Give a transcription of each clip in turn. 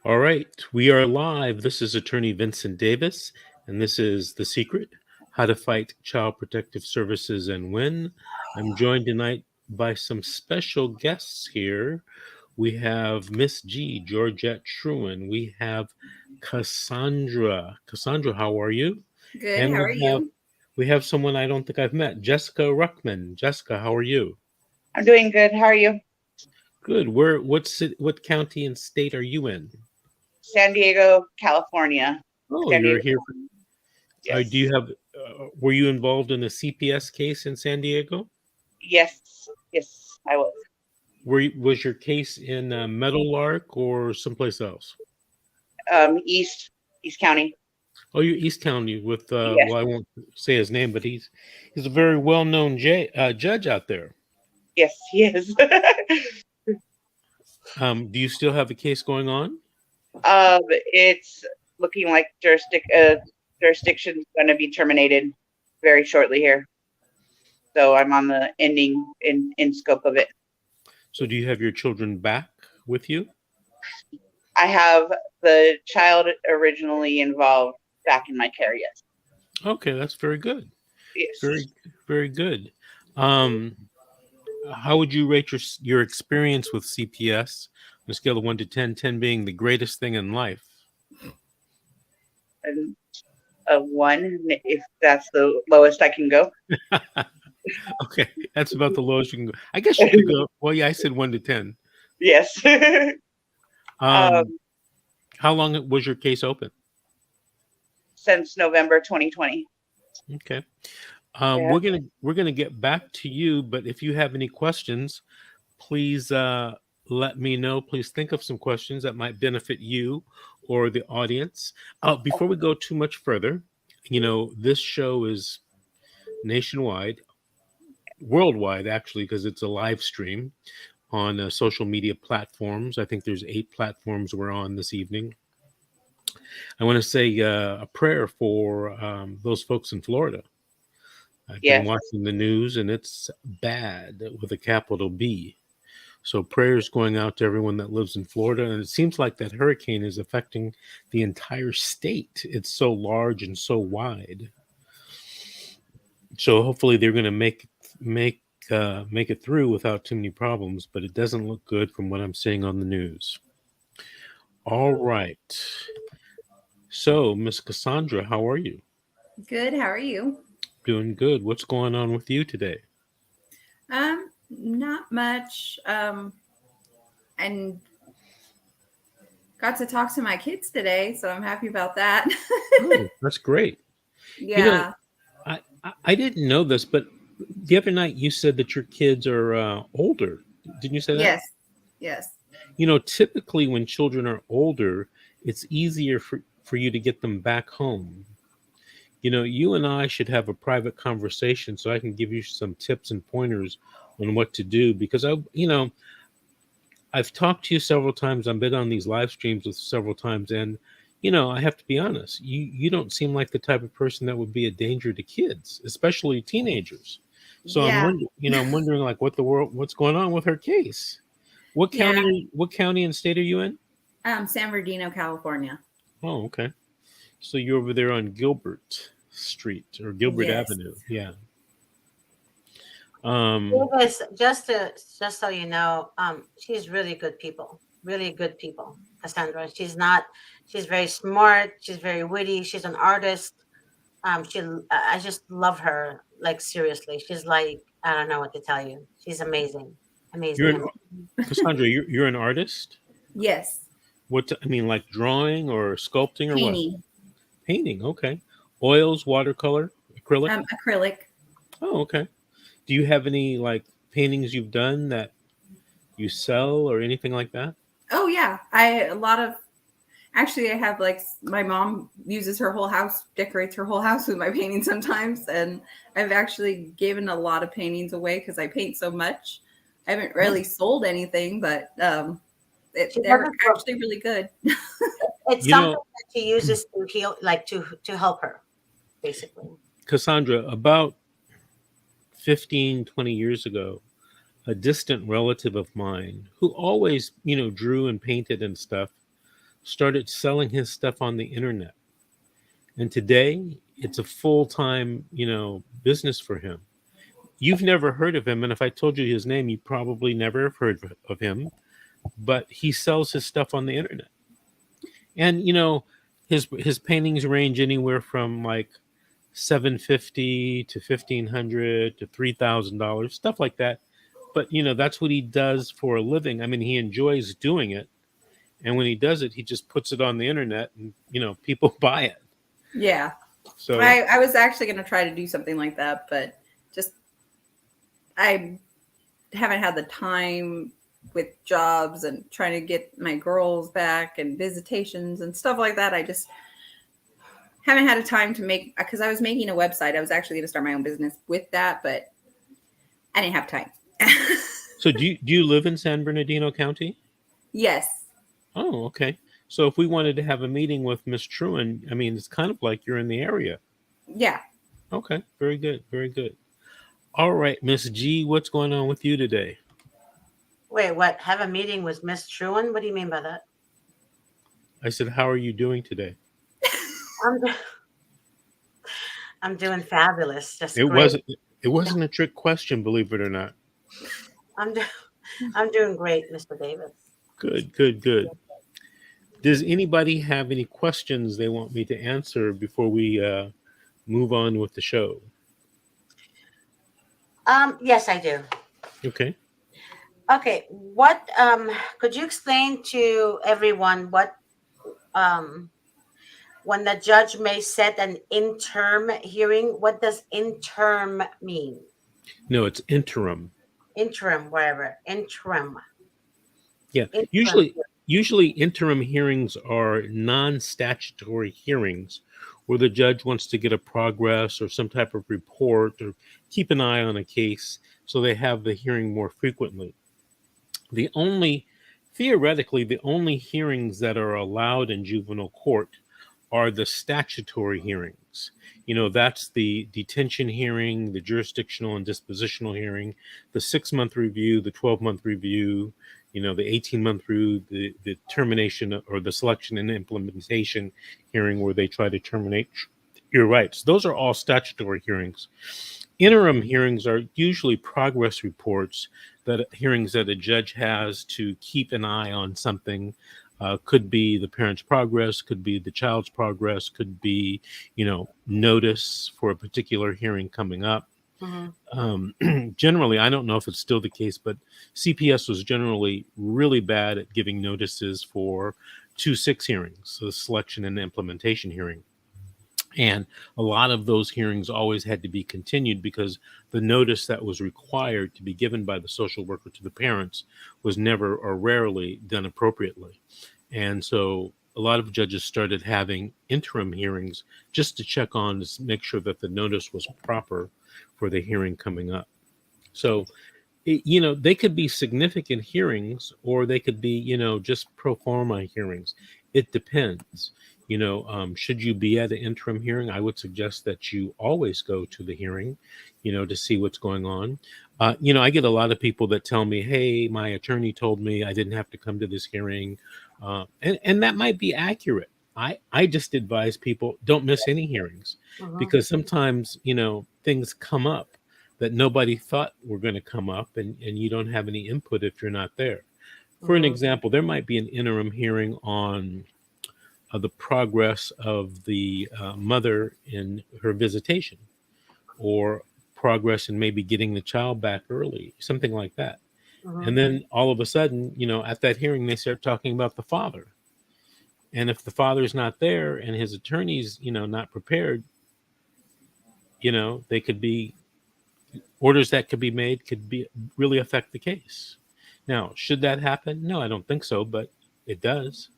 All right, we are live. This is Attorney Vincent Davis, and this is The Secret: How to Fight Child Protective Services and Win. I'm joined tonight by some special guests here. We have Miss G, Georgette Truin. We have Cassandra. Cassandra, how are you? Good. And How are you? we have someone I don't think I've met, Jessica Ruckman. Jessica, how are you? I'm doing good. How are you? Good. What county and state are you in? San Diego, California. Oh, San you're Diego. here. Do Yes. you have? Were you involved in a CPS case in San Diego? Yes. Yes, I was. Was your case in Meadowlark or someplace else? East County. Oh, you're East County with. Yes. Well, I won't say his name, but he's a very well-known judge out there. Yes, he is. Do you still have a case going on? It's looking like jurisdiction's going to be terminated very shortly here. So I'm on the ending in scope of it. So, do you have your children back with you? I have the child originally involved back in my care. Yes. Okay, that's very good. Yes. Very good. How would you rate your experience with CPS on a scale of 1 to 10, 10 being the greatest thing in life? And a 1, if that's the lowest I can go. Okay, that's about the lowest you can go. I guess you could go. Well, yeah, I said 1 to 10. Yes. How long was your case open? Since November 2020. Okay. Yeah. We're gonna get back to you, but if you have any questions, please let me know. Please think of some questions that might benefit you or the audience. Before we go too much further, this show is nationwide, worldwide actually, because it's a live stream on social media platforms. I think there's 8 platforms we're on this evening. I want to say a prayer for those folks in Florida. I've been watching the news, and it's bad with a capital B. So prayers going out to everyone that lives in Florida. And it seems like that hurricane is affecting the entire state. It's so large and so wide. So hopefully they're going to make it through without too many problems, but it doesn't look good from what I'm seeing on the news. All right. So, Miss Cassandra, how are you? Good. How are you? Doing good. What's going on with you today? Not much. And got to talk to my kids today, so I'm happy about that. Oh, that's great. Yeah. I didn't know this, but the other night you said that your kids are older. Didn't you say that? Yes. Typically when children are older, it's easier for you to get them back home. You and I should have a private conversation so I can give you some tips and pointers on what to do, because I've talked to you several times. I've been on these live streams with several times, and I have to be honest. You don't seem like the type of person that would be a danger to kids, especially teenagers. So Yeah. I'm wondering like what's going on with her case. What county and state are you in? San Bernardino, California. Oh, okay. So you're over there on Gilbert Street or Gilbert Avenue. Yeah. Just so you know, she's really good people, Cassandra. She's very smart. She's very witty. She's an artist. I just love her. Like, seriously, she's like, I don't know what to tell you. She's amazing. Cassandra, you're an artist? Yes. Like drawing or sculpting or Painting. what? Painting. Okay. Oils, watercolor, acrylic? Acrylic. Oh, okay. Do you have any like paintings you've done that you sell or anything like that? Oh yeah. Actually, I have like my mom uses her whole house, decorates her whole house with my paintings sometimes. And I've actually given a lot of paintings away because I paint so much. I haven't really sold anything, but they're actually really good. It's something that she uses to heal, like to help her, basically. Cassandra, about 15, 20 years ago, a distant relative of mine who always, drew and painted and stuff, started selling his stuff on the internet. And today it's a full-time, business for him. You've never heard of him. And if I told you his name, you probably never have heard of him, but he sells his stuff on the internet. And, his paintings range anywhere from like 750 to 1500 to $3,000, stuff like that. But, that's what he does for a living. I mean, he enjoys doing it. And when he does it, he just puts it on the internet and, people buy it. Yeah. So I was actually going to try to do something like that, but just I haven't had the time with jobs and trying to get my girls back and visitations and stuff like that. I just haven't had a time to make, because I was making a website. I was actually going to start my own business with that, but I didn't have time. So do you live in San Bernardino County? Yes. Oh, okay. So if we wanted to have a meeting with Miss Truan, I mean, it's kind of like you're in the area. Yeah. Okay, very good, very good. All right, Miss G, what's going on with you today? Wait, what? Have a meeting with Miss Truan? What do you mean by that? I said, how are you doing today? I'm doing fabulous. Just It great. wasn't a trick question, believe it or not. I'm doing great, Mr. Davis. Good, good, good. Does anybody have any questions they want me to answer before we move on with the show? Yes, I do. Okay. Okay, what could you explain to everyone what when the judge may set an interim hearing, what does interim mean? No, it's interim. Interim, wherever. Interim. Yeah. Interim. Usually interim hearings are non-statutory hearings where the judge wants to get a progress or some type of report or keep an eye on a case, so they have the hearing more frequently. Theoretically, the only hearings that are allowed in juvenile court are the statutory hearings. That's the detention hearing, the jurisdictional and dispositional hearing, the 6-month review, the 12-month review, the 18-month review, the termination or the selection and implementation hearing where they try to terminate your rights. Those are all statutory hearings. Interim hearings are usually progress reports, hearings that a judge has to keep an eye on something. Could be the parent's progress, could be the child's progress, could be, notice for a particular hearing coming up. Mm-hmm. Generally, I don't know if it's still the case, but CPS was generally really bad at giving notices for 2-6 hearings, so the selection and implementation hearing. And a lot of those hearings always had to be continued because the notice that was required to be given by the social worker to the parents was never or rarely done appropriately. And so a lot of judges started having interim hearings just to check on to make sure that the notice was proper for the hearing coming up. So, they could be significant hearings or they could be, just pro forma hearings. It depends. Should you be at an interim hearing, I would suggest that you always go to the hearing, to see what's going on. I get a lot of people that tell me, hey, my attorney told me I didn't have to come to this hearing. And that might be accurate. I just advise people don't miss any hearings because sometimes, things come up that nobody thought were going to come up and you don't have any input if you're not there. For an example, there might be an interim hearing on the progress of the mother in her visitation or progress in maybe getting the child back early, something like that. And then all of a sudden, at that hearing, they start talking about the father. And if the father's not there and his attorney's, not prepared, they could be orders that could be made could be really affect the case. Now, should that happen? No, I don't think so, but it does.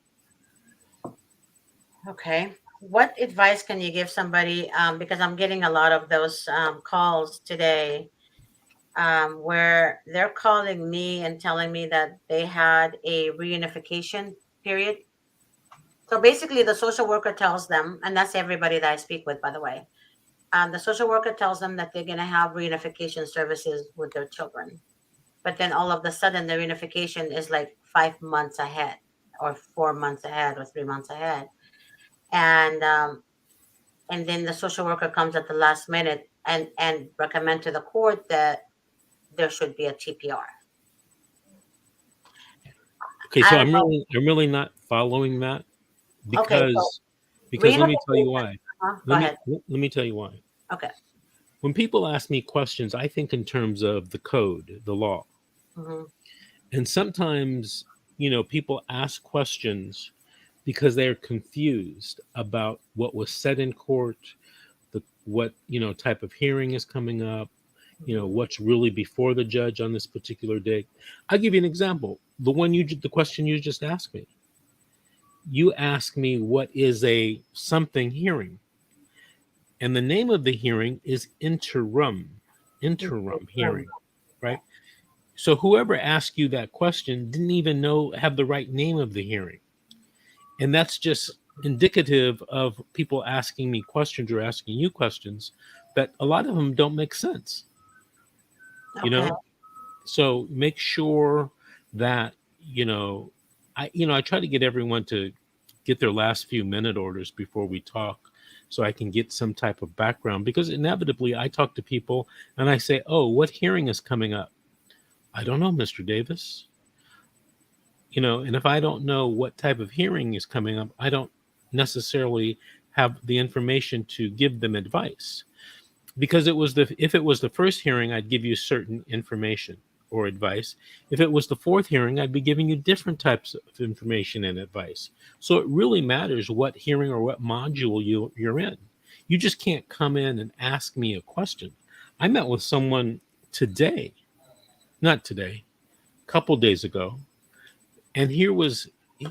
Okay. What advice can you give somebody? Because I'm getting a lot of those calls today where they're calling me and telling me that they had a reunification period. So basically, the social worker tells them, and that's everybody that I speak with, by the way. The social worker tells them that they're going to have reunification services with their children. But then all of a sudden, the reunification is like 5 months ahead. or 4 months ahead or 3 months ahead. And then the social worker comes at the last minute and recommend to the court that there should be a TPR. Okay, I so don't know. I'm really not following that Okay, so because read let what me the tell you case why. says. Go ahead. Let me tell you why. Okay. When people ask me questions, I think in terms of the code, the law. Hmm. And sometimes, people ask questions because they're confused about what was said in court, what type of hearing is coming up, what's really before the judge on this particular date. I'll give you an example. The question you just asked me. You asked me what is a something hearing, and the name of the hearing is interim hearing, right? So whoever asked you that question didn't even have the right name of the hearing. And that's just indicative of people asking me questions or asking you questions that a lot of them don't make sense, Okay. So make sure that, I try to get everyone to get their last few minute orders before we talk so I can get some type of background, because inevitably I talk to people and I say, "Oh, what hearing is coming up?" "I don't know, Mr. Davis." And if I don't know what type of hearing is coming up, I don't necessarily have the information to give them advice. Because if it was the first hearing, I'd give you certain information or advice. If it was the fourth hearing, I'd be giving you different types of information and advice. So it really matters what hearing or what module you're in. You just can't come in and ask me a question. I met with someone not today, a couple days ago, and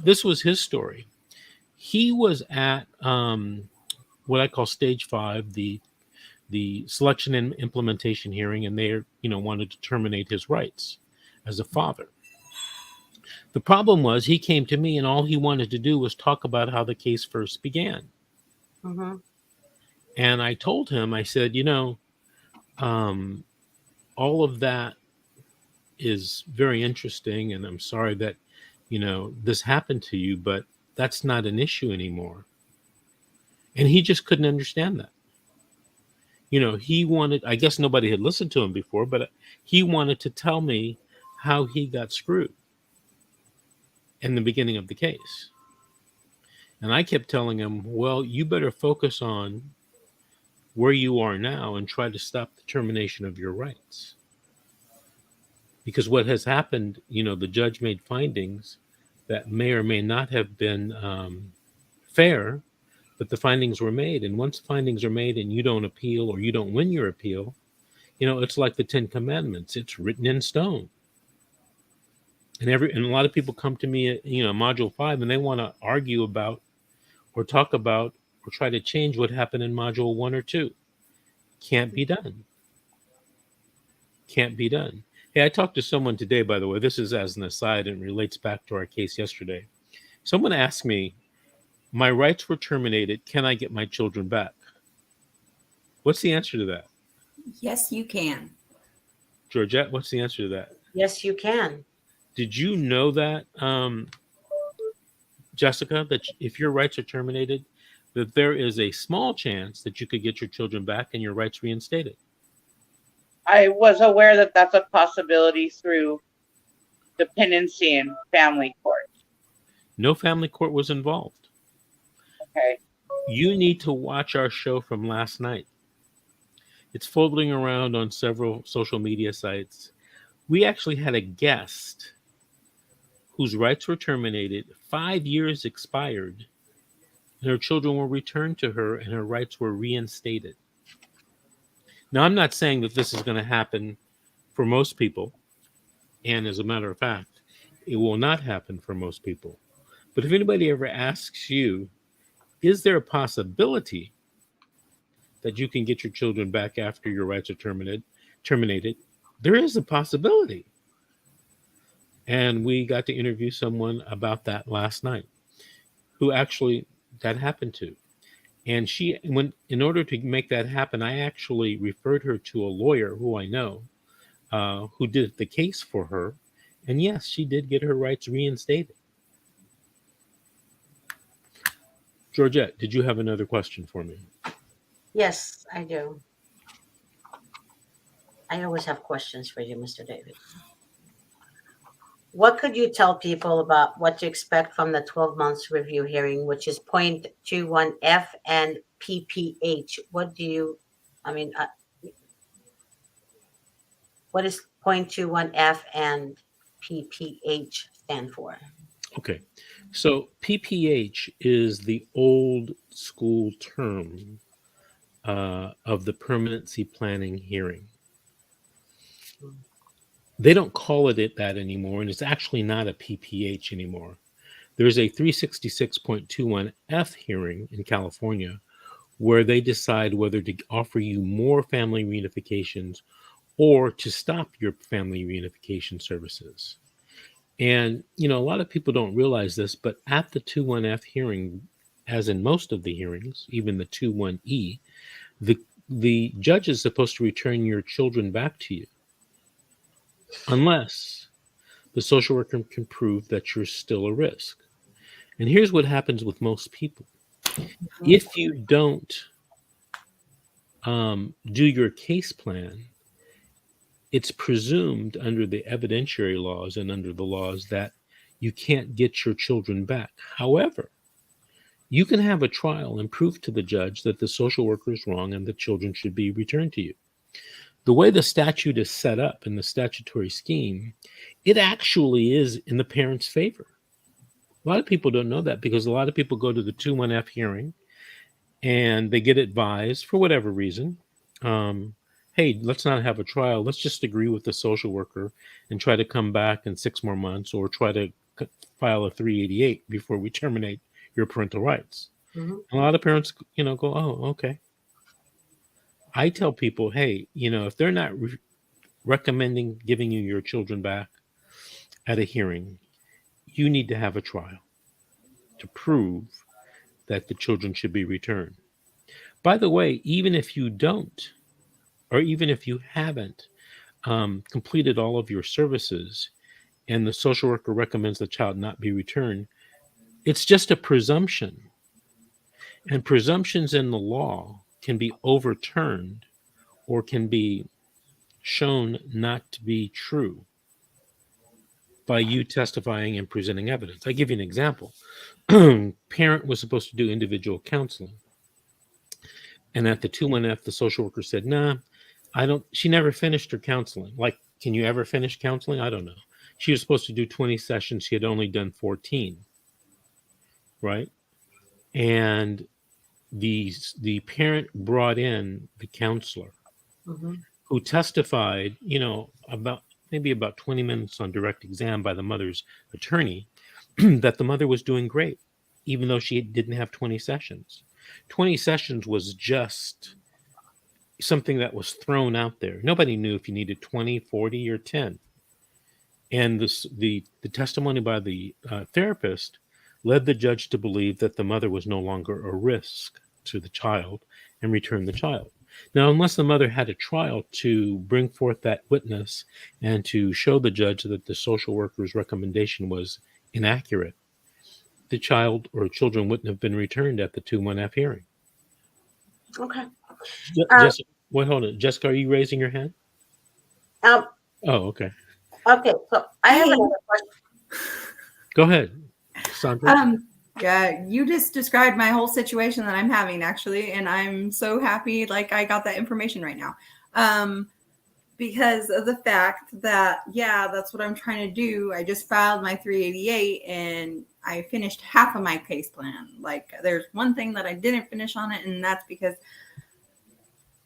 this was his story. He was at what I call stage 5, the selection and implementation hearing, and they wanted to terminate his rights as a father. The problem was he came to me and all he wanted to do was talk about how the case first began. Hmm. And I told him, I said, all of that is very interesting, and I'm sorry that this happened to you, but that's not an issue anymore. And he just couldn't understand that. He wanted, I guess nobody had listened to him before, but he wanted to tell me how he got screwed in the beginning of the case. And I kept telling him, well, you better focus on where you are now and try to stop the termination of your rights. Because what has happened, the judge made findings that may or may not have been fair, but the findings were made. And once findings are made and you don't appeal or you don't win your appeal, it's like the 10 Commandments. It's written in stone. And a lot of people come to me at, module 5, and they want to argue about or talk about or try to change what happened in module 1 or 2. Can't be done. Can't be done. Hey, I talked to someone today, by the way. This is as an aside and relates back to our case yesterday. Someone asked me, my rights were terminated. Can I get my children back? What's the answer to that? Yes, you can. Georgette, what's the answer to that? Yes, you can. Did you know that, Jessica, that if your rights are terminated, that there is a small chance that you could get your children back and your rights reinstated? I was aware that that's a possibility through dependency and family court. No family court was involved. Okay. You need to watch our show from last night. It's floating around on several social media sites. We actually had a guest whose rights were terminated, 5 years expired, and her children were returned to her and her rights were reinstated. Now, I'm not saying that this is going to happen for most people, and as a matter of fact, it will not happen for most people. But if anybody ever asks you, is there a possibility that you can get your children back after your rights are terminated, there is a possibility. And we got to interview someone about that last night who actually that happened to. And in order to make that happen, I actually referred her to a lawyer who I know, who did the case for her. And yes, she did get her rights reinstated. Georgette, did you have another question for me? Yes, I do. I always have questions for you, Mr. David. What could you tell people about what to expect from the 12 months review hearing, which is 0.21F and PPH? What do you, I mean, what is 0.21F and PPH stand for? Okay. So PPH is the old school term of the permanency planning hearing. They don't call it that anymore, and it's actually not a PPH anymore. There's a 366.21F hearing in California where they decide whether to offer you more family reunifications or to stop your family reunification services. And, a lot of people don't realize this, but at the 21F hearing, as in most of the hearings, even the 21E, the judge is supposed to return your children back to you unless the social worker can prove that you're still a risk. And here's what happens with most people. If you don't do your case plan, it's presumed under the evidentiary laws and under the laws that you can't get your children back. However, you can have a trial and prove to the judge that the social worker is wrong and the children should be returned to you. The way the statute is set up in the statutory scheme, it actually is in the parent's favor. A lot of people don't know that because a lot of people go to the 21F hearing and they get advised for whatever reason, hey, let's not have a trial. Let's just agree with the social worker and try to come back in 6 more months or try to file a 388 before we terminate your parental rights. Mm-hmm. A lot of parents, go, oh, okay. I tell people, hey, if they're not recommending giving you your children back at a hearing, you need to have a trial to prove that the children should be returned. By the way, even if you don't, or even if you haven't completed all of your services and the social worker recommends the child not be returned, it's just a presumption. And presumptions in the law can be overturned or can be shown not to be true by you testifying and presenting evidence. I give you an example. Parent was supposed to do individual counseling. And at the 21F, the social worker said, nah, she never finished her counseling. Like, can you ever finish counseling? I don't know. She was supposed to do 20 sessions. She had only done 14. Right? And the parent brought in the counselor who testified, about 20 minutes on direct exam by the mother's attorney that the mother was doing great, even though she didn't have 20 sessions. 20 sessions was just something that was thrown out there. Nobody knew if you needed 20, 40, or 10. And the testimony by the therapist led the judge to believe that the mother was no longer a risk to the child and return the child. Now, unless the mother had a trial to bring forth that witness and to show the judge that the social worker's recommendation was inaccurate, the child or children wouldn't have been returned at the 21F hearing. Okay. Jessica, hold on. Jessica, are you raising your hand? Oh, okay. Okay, so I have another question. Go ahead, Sandra. Yeah, you just described my whole situation that I'm having, actually, and I'm so happy like I got that information right now. Because of the fact that, that's what I'm trying to do. I just filed my 388 and I finished half of my case plan. Like, there's one thing that I didn't finish on it, and that's because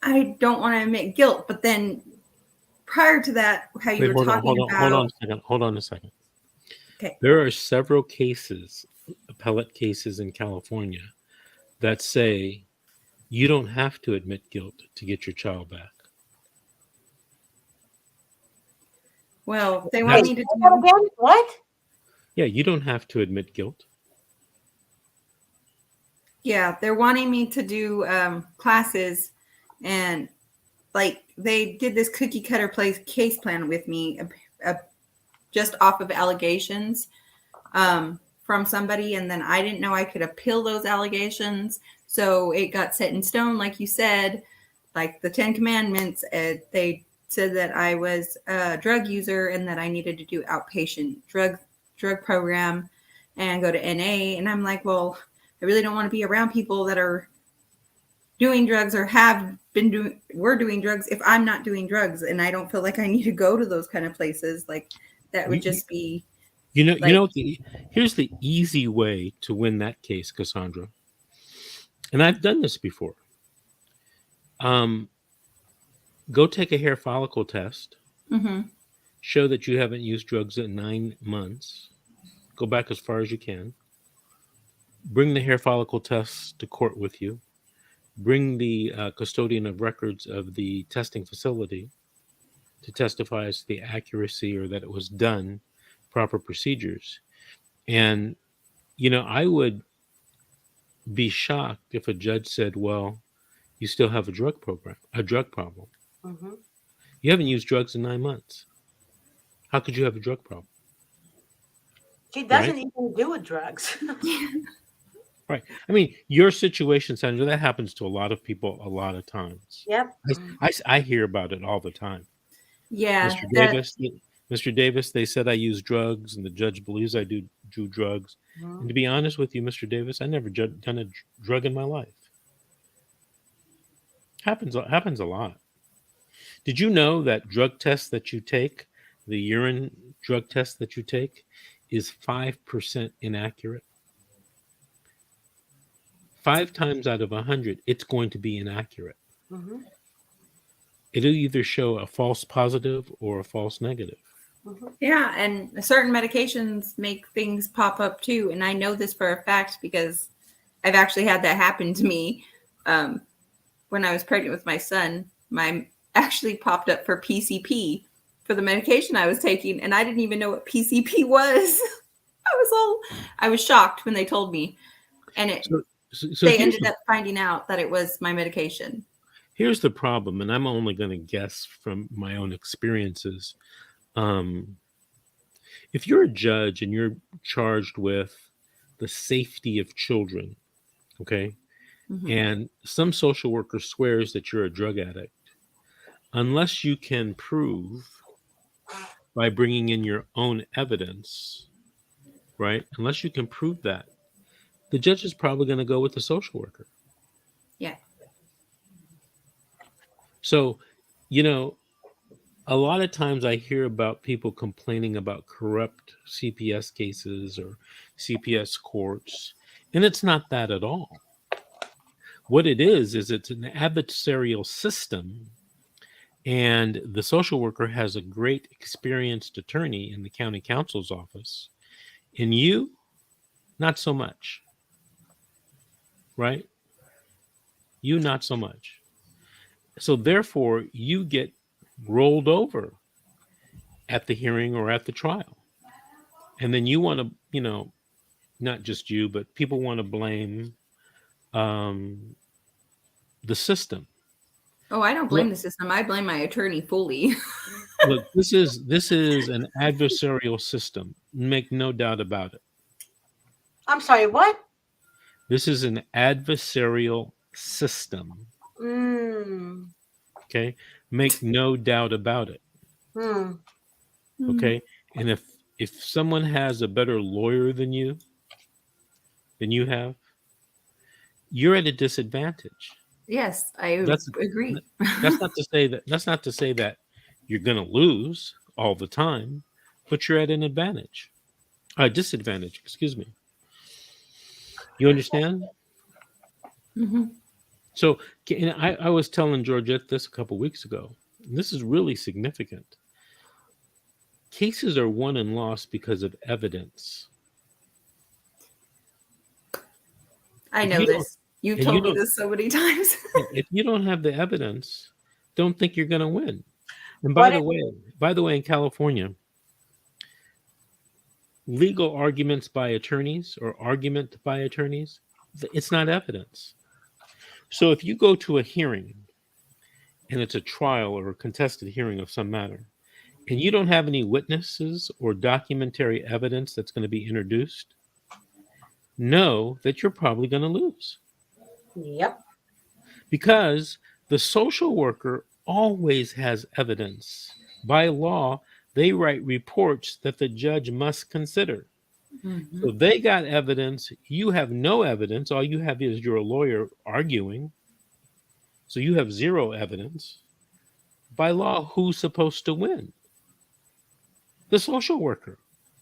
I don't want to admit guilt. But then prior to that, how you were talking about... Hold on a second. Okay. There are several cases, appellate cases in California, that say you don't have to admit guilt to get your child back. Well, they want me to do again. What? Yeah, you don't have to admit guilt. Yeah, they're wanting me to do classes, and like they did this cookie cutter case plan with me just off of allegations from somebody, and then I didn't know I could appeal those allegations. So it got set in stone, like you said, like the 10 Commandments. They said that I was a drug user and that I needed to do outpatient drug program and go to NA. And I'm like, well, I really don't want to be around people that are doing drugs or were doing drugs if I'm not doing drugs, and I don't feel like I need to go to those kind of places. Like that would just be, here's the easy way to win that case, Cassandra. And I've done this before. Go take a hair follicle test. mm-hmm. Show that you haven't used drugs in 9 months. Go back as far as you can. Bring the hair follicle test to court with you. Bring the custodian of records of the testing facility to testify as to the accuracy or that it was done, proper procedures. And, I would be shocked if a judge said, well, you still have a drug problem. Mm-hmm. You haven't used drugs in 9 months. How could you have a drug problem? She doesn't even do with drugs. Right. I mean, your situation, Sandra, that happens to a lot of people a lot of times. Yep. I hear about it all the time. Yeah. Mr. Davis, they said I use drugs, and the judge believes I do drugs. Mm-hmm. And to be honest with you, Mr. Davis, I never done a drug in my life. Happens a lot. Did you know that drug tests that you take, the urine drug test that you take, is 5% inaccurate? 5 times out of 100, it's going to be inaccurate. Mm-hmm. It'll either show a false positive or a false negative. Mm-hmm. Yeah, and certain medications make things pop up too. And I know this for a fact because I've actually had that happen to me. When I was pregnant with my son, mine actually popped up for PCP for the medication I was taking, and I didn't even know what PCP was. I was shocked when they told me, and they ended up finding out that it was my medication. Here's the problem, and I'm only going to guess from my own experiences. If you're a judge and you're charged with the safety of children, okay, Mm-hmm. and some social worker swears that you're a drug addict, unless you can prove by bringing in your own evidence, right? Unless you can prove that, the judge is probably going to go with the social worker. Yeah. So, a lot of times I hear about people complaining about corrupt CPS cases or CPS courts, and it's not that at all. What it is it's an adversarial system, and the social worker has a great experienced attorney in the county counsel's office, and you, not so much, right? You, not so much. So therefore, you get rolled over at the hearing or at the trial. And then you want to, not just you, but people want to blame the system. Oh, I don't blame the system. I blame my attorney fully. Look, this is an adversarial system. Make no doubt about it. I'm sorry, what? This is an adversarial system. Mm. Okay? Make no doubt about it. Mm. Okay? And if someone has a better lawyer than you have, you're at a disadvantage. Yes, I agree. That's not to say that you're going to lose all the time, but you're at an advantage. Disadvantage, excuse me. You understand? Mm-hmm. So I was telling Georgette this a couple weeks ago. And this is really significant. Cases are won and lost because of evidence. I know this. You've told me this so many times. If you don't have the evidence, don't think you're going to win. And by the way, in California, legal arguments by attorneys or argument by attorneys, it's not evidence. So if you go to a hearing and it's a trial or a contested hearing of some matter, and you don't have any witnesses or documentary evidence that's going to be introduced, know that you're probably going to lose, Yep. because the social worker always has evidence. By law, they write reports that the judge must consider. Mhm. So they got evidence. You have no evidence. All you have is your lawyer arguing. So you have zero evidence. By law, who's supposed to win? The social worker,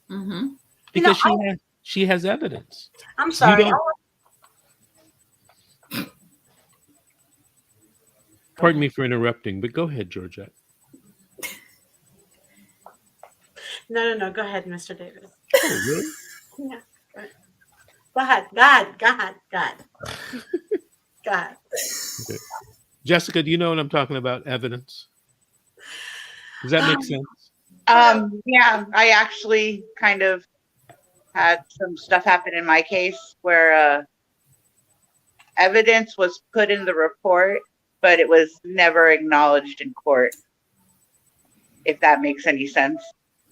Mhm. You know, because she has evidence. I'm You sorry. don't. Pardon me for interrupting, but go ahead, Georgette. No. Go ahead, Mr. Davis. Oh, really? Yeah. Go ahead. Go ahead. Go ahead. Go ahead. Go ahead. Okay. Jessica, do you know what I'm talking about? Evidence. Does that make sense? Yeah, I actually kind of had some stuff happen in my case where evidence was put in the report, but it was never acknowledged in court, if that makes any sense.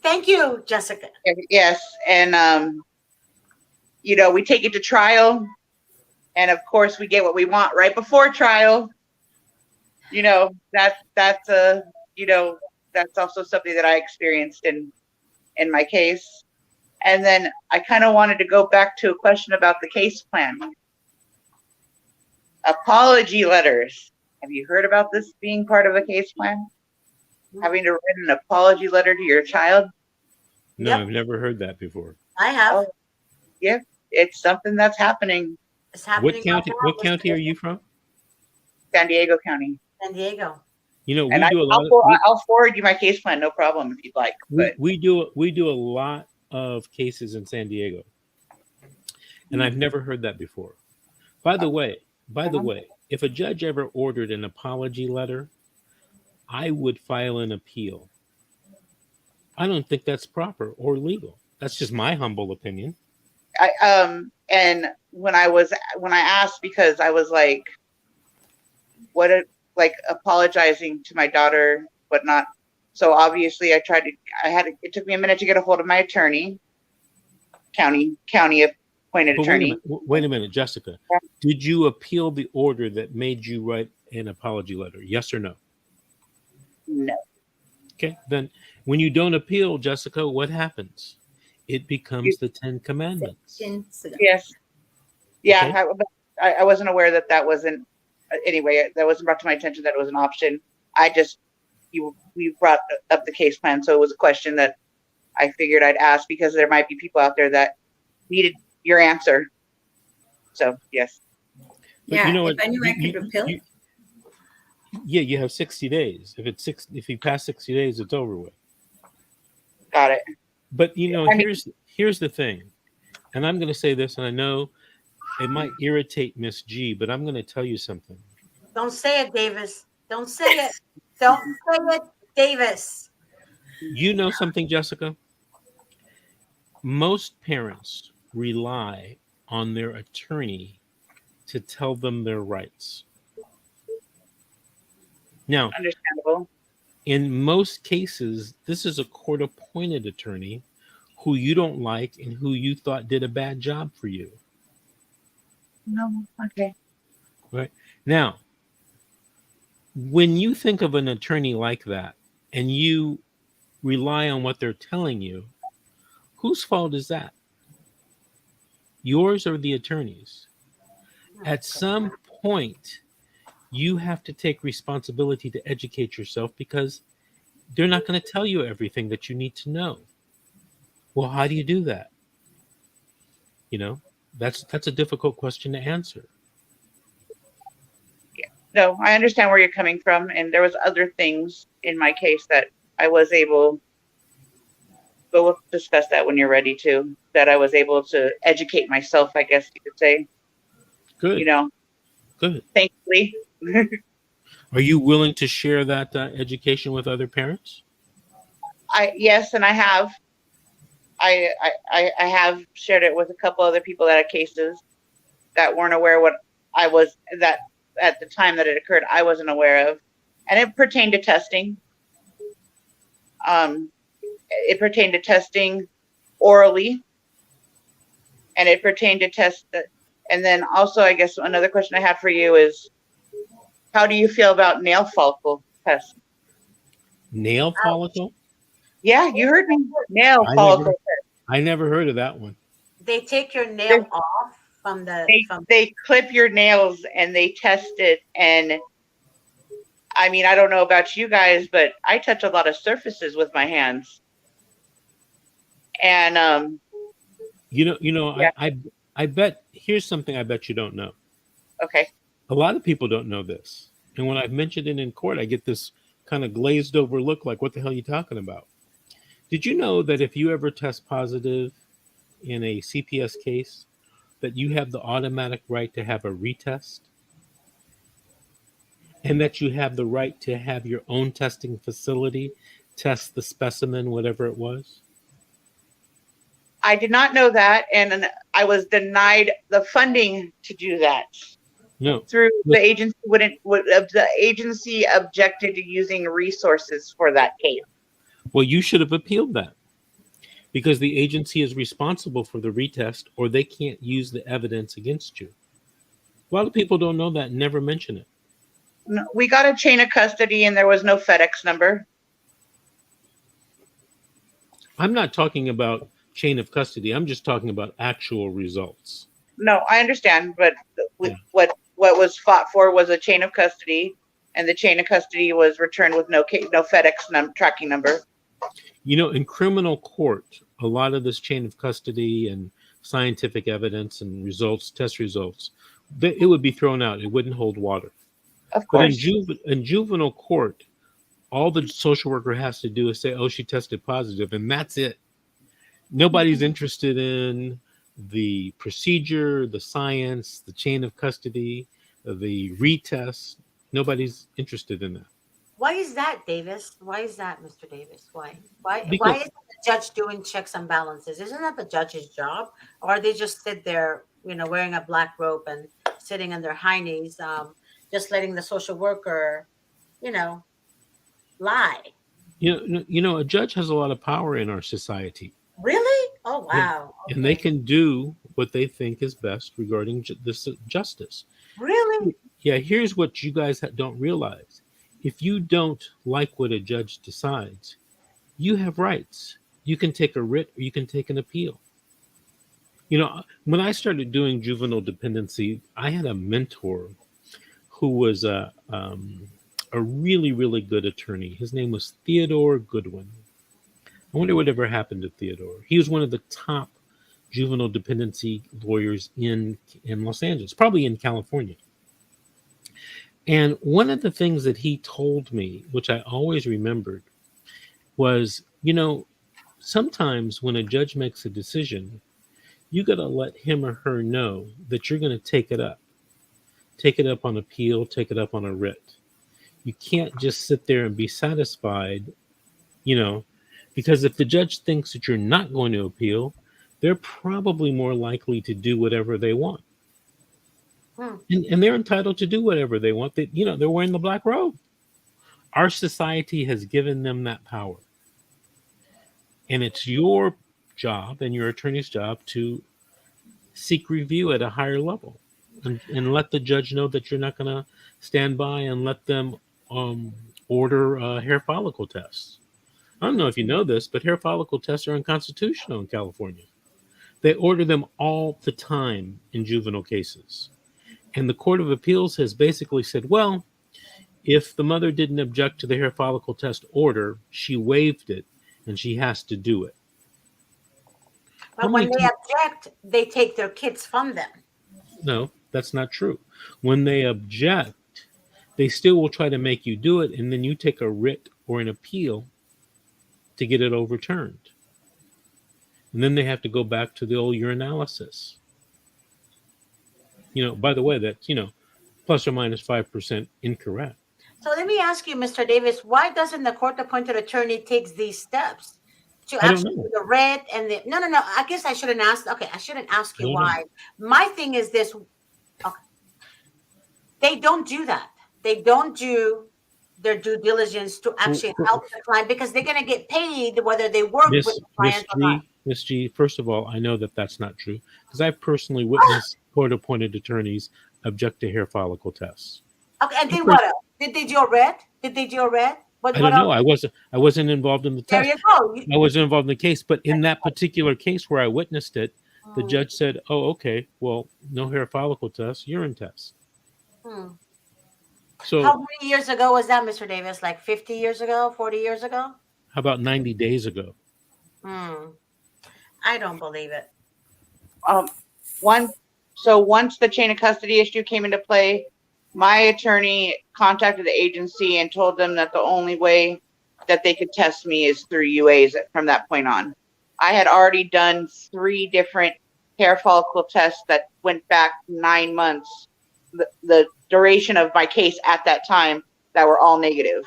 Thank you, Jessica. Yes, and we take it to trial, and of course we get what we want right before trial. That's that's also something that I experienced in my case. And then I kind of wanted to go back to a question about the case plan. Apology letters. Have you heard about this being part of a case plan? Having to write an apology letter to your child? No, Yep. I've never heard that before. I have. Oh, yeah, it's something that's happening. It's happening What county? right now, What Mr. county are Davis. you from? San Diego County. San Diego. You know, And we do a lot of I'll forward you my case plan, no problem, if you'd like. But we do a lot of cases in San Diego, and I've never heard that before. By the way, if a judge ever ordered an apology letter, I would file an appeal. I don't think that's proper or legal. That's just my humble opinion. and when I asked, because I was like, apologizing to my daughter, whatnot. So obviously it took me a minute to get a hold of my attorney, county appointed But attorney. wait a minute, Jessica. Yeah. Did you appeal the order that made you write an apology letter? Yes or no? No. Okay. Then when you don't appeal, Jessica, what happens? It becomes the 10 Commandments. Yes. Yeah. Okay. I wasn't aware that wasn't, anyway, that wasn't brought to my attention that it was an option. We brought up the case plan. So it was a question that I figured I'd ask, because there might be people out there that needed your answer. So, yes. But Yeah, you know if what? I knew I could appeal. Yeah, you have 60 days. If you pass 60 days, it's over with. Got it. But here's the thing, and I'm going to say this, and I know it might irritate Miss G, but I'm going to tell you something. Don't say it, Davis. Don't say it. Don't say it, Davis. You know something, Jessica? Most parents rely on their attorney to tell them their rights. Now, Understandable. in most cases, this is a court-appointed attorney who you don't like and who you thought did a bad job for you. No. Okay. Right? Now, when you think of an attorney like that and you rely on what they're telling you, whose fault is that? Yours or the attorney's? At some point, you have to take responsibility to educate yourself, because they're not going to tell you everything that you need to know. Well, how do you do that? That's a difficult question to answer. No, I understand where you're coming from, and there was other things in my case that I was able. But we'll discuss that when you're ready to. That I was able to educate myself, I guess you could say. Good. Good. Thankfully. Are you willing to share that education with other parents? Yes, and I have. I have shared it with a couple other people that had cases that weren't aware what I was, that at the time that it occurred, I wasn't aware of. And it pertained to testing. It pertained to testing orally. and it pertained to test. And then also, I guess another question I had for you is, how do you feel about nail follicle tests? Nail follicle? Yeah, you heard me. Nail I follicle. never, I never heard of that one. They take your nail off from the They clip your nails and they test it. And I mean, I don't know about you guys, but I touch a lot of surfaces with my hands. And Yeah. Yeah. I bet here's something I bet you don't know. Okay. A lot of people don't know this. And when I've mentioned it in court, I get this kind of glazed over look like, what the hell are you talking about? Did you know that if you ever test positive in a CPS case, that you have the automatic right to have a retest? And that you have the right to have your own testing facility test the specimen, whatever it was? I did not know that, and I was denied the funding to do that. No. Through the agency the agency objected to using resources for that case. Well, you should have appealed that, because the agency is responsible for the retest, or they can't use the evidence against you. A lot of people don't know that and never mention it. No, we got a chain of custody and there was no FedEx number. I'm not talking about chain of custody. I'm just talking about actual results. No, I understand, but what was fought for was a chain of custody, and the chain of custody was returned with no FedEx tracking number. You know, in criminal court, a lot of this chain of custody and scientific evidence and results, test results, it would be thrown out. It wouldn't hold water. Of course. But in juvenile court, all the social worker has to do is say, oh, she tested positive, and that's it. Nobody's interested in the procedure, the science, the chain of custody, the retest. Nobody's interested in that. Why is that, Davis? Why is that, Mr. Davis? Why Because- is the judge doing checks and balances? Isn't that the judge's job? Or are they just sit there, wearing a black robe and sitting on their high knees, just letting the social worker, lie? A judge has a lot of power in our society. Really? Oh, wow. Yeah. Okay. And they can do what they think is best regarding this justice. Really? Yeah, here's what you guys don't realize. If you don't like what a judge decides, you have rights. You can take a writ or you can take an appeal. When I started doing juvenile dependency, I had a mentor who was a really, really good attorney. His name was Theodore Goodwin. I wonder whatever happened to Theodore. He was one of the top juvenile dependency lawyers in Los Angeles, probably in California. And one of the things that he told me, which I always remembered, was, sometimes when a judge makes a decision, you got to let him or her know that you're going to take it up. Take it up on appeal, take it up on a writ. You can't just sit there and be satisfied, because if the judge thinks that you're not going to appeal, they're probably more likely to do whatever they want. And they're entitled to do whatever they want. They're wearing the black robe. Our society has given them that power. And it's your job and your attorney's job to seek review at a higher level and let the judge know that you're not going to stand by and let them order hair follicle tests. I don't know if you know this, but hair follicle tests are unconstitutional in California. They order them all the time in juvenile cases. And the Court of Appeals has basically said, well, if the mother didn't object to the hair follicle test order, she waived it and she has to do it. But when they object, they take their kids from them. No, that's not true. When they object, they still will try to make you do it, and then you take a writ or an appeal to get it overturned. And then they have to go back to the old urinalysis. By the way, that's, plus or minus 5% incorrect. So let me ask you, Mr. Davis, why doesn't the court-appointed attorney take these steps to actually do the writ and the... No. I guess I shouldn't ask. Okay, I shouldn't ask you why. My thing is this. Okay. They don't do that. They don't do their due diligence to actually help the client because they're going to get paid whether they work with the client or not. Miss G, first of all, I know that that's not true because I've personally witnessed court-appointed attorneys object to hair follicle tests. Okay, and then what else? Did they do a red? Did they do a red? I What don't know. else? I wasn't involved in the There test. you go. I wasn't involved in the case, but in that particular case where I witnessed it, the Hmm. judge said, "Oh, okay. Well, no hair follicle test, urine test." Hmm. So How many years ago was that, Mr. Davis? Like 50 years ago, 40 years ago? how about 90 days ago? I don't believe it. Once the chain of custody issue came into play, my attorney contacted the agency and told them that the only way that they could test me is through UAs from that point on. I had already done 3 different hair follicle tests that went back 9 months, the duration of my case at that time, that were all negative.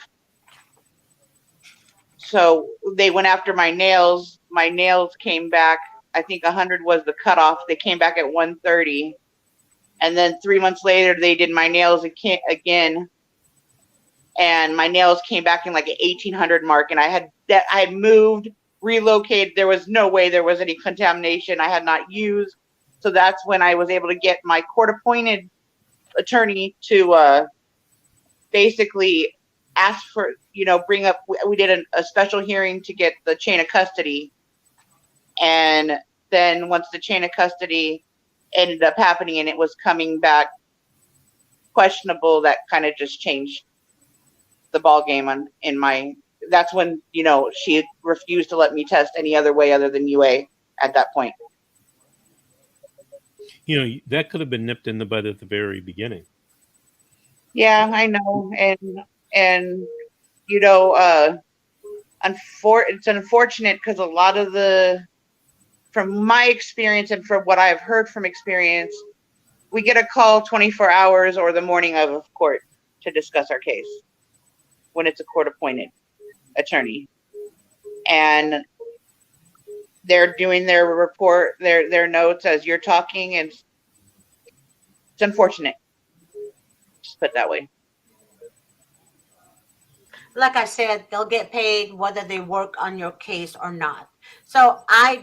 So they went after my nails. My nails came back, I think 100 was the cutoff. They came back at 130. And then 3 months later, they did my nails again. And my nails came back in like an 1800 mark. And I had moved, relocated. There was no way there was any contamination I had not used. So that's when I was able to get my court-appointed attorney to basically ask for, bring up, we did a special hearing to get the chain of custody. And then once the chain of custody ended up happening and it was coming back questionable, that kind of just changed the ball game that's when, she refused to let me test any other way other than UA at that point. That could have been nipped in the bud at the very beginning. Yeah, I know. And it's unfortunate because a lot of from my experience and from what I've heard from experience, we get a call 24 hours or the morning of court to discuss our case when it's a court-appointed attorney. And they're doing their report, their notes as you're talking, and it's unfortunate. Just put it that way. Like I said, they'll get paid whether they work on your case or not. So I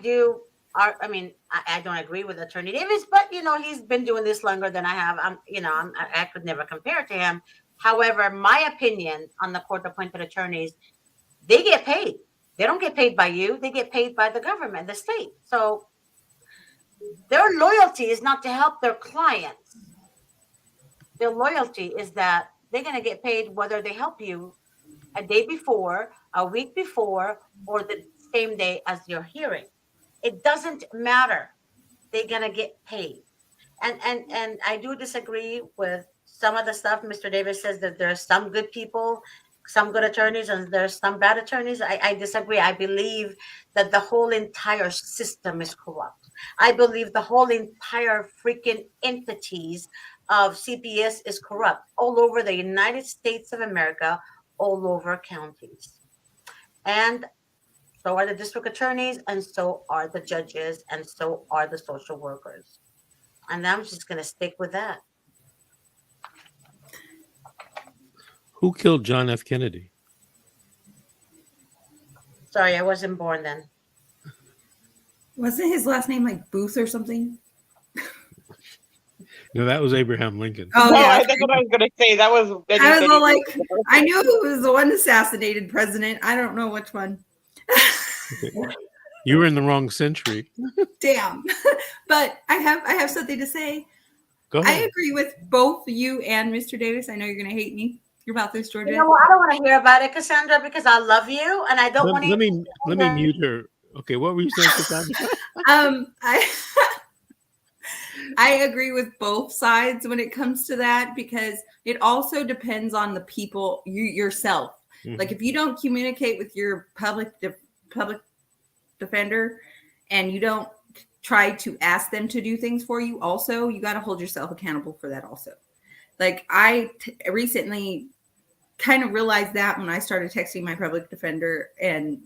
don't agree with Attorney Davis, but he's been doing this longer than I have. I could never compare to him. However, my opinion on the court-appointed attorneys, they get paid. They don't get paid by you. They get paid by the government, the state. So their loyalty is not to help their clients. Their loyalty is that they're going to get paid whether they help you a day before, a week before, or the same day as your hearing. It doesn't matter. They're going to get paid. And I do disagree with some of the stuff Mr. Davis says, that there are some good people, some good attorneys, and there's some bad attorneys. I disagree. I believe that the whole entire system is corrupt. I believe the whole entire freaking entities of CPS is corrupt all over the United States of America, all over counties. And so are the district attorneys, and so are the judges, and so are the social workers. And I'm just going to stick with that. Who killed John F. Kennedy? Sorry, I wasn't born then. Wasn't his last name like Booth or something? No, that was Abraham Lincoln. Oh, No, yeah. that's what I was going to say. That was. I was all like, I knew it was the one assassinated president. I don't know which one. You were in the wrong century. Damn. But I have something to say. Go I ahead. agree with both you and Mr. Davis. I know you're going to hate me about this, Georgia. You know what? I don't want to hear about it, Cassandra, because I love you, and I don't want to. Let me mute her. Okay, what were you saying, Cassandra? I agree with both sides when it comes to that, because it also depends on the people, yourself. Mm-hmm. Like if you don't communicate with your public defender and you don't try to ask them to do things for you, also, you got to hold yourself accountable for that also. Like I recently kind of realized that when I started texting my public defender and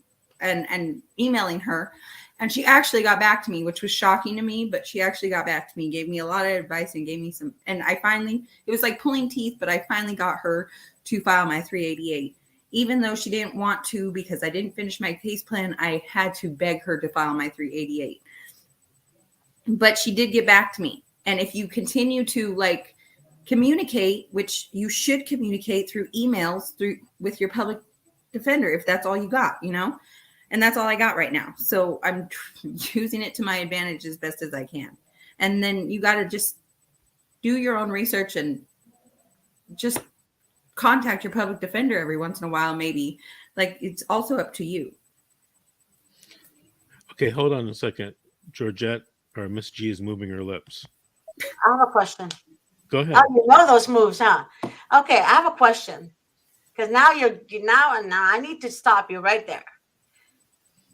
emailing her. And she actually got back to me, which was shocking to me, but she actually got back to me, gave me a lot of advice and gave me some, and it was like pulling teeth, but I finally got her to file my 388. even though she didn't want to because I didn't finish my case plan, I had to beg her to file my 388. But she did get back to me. And if you continue to like communicate, which you should communicate through emails with your public defender, if that's all you got, you know, and that's all I got right now. So I'm using it to my advantage as best as I can. And then you got to just do your own research and just contact your public defender every once in a while, maybe. Like, it's also up to you. Okay, hold on a second. Georgette or Miss G is moving her lips. I have a question. Go ahead. Oh, you know those moves, huh? Okay, I have a question. Because now now I need to stop you right there.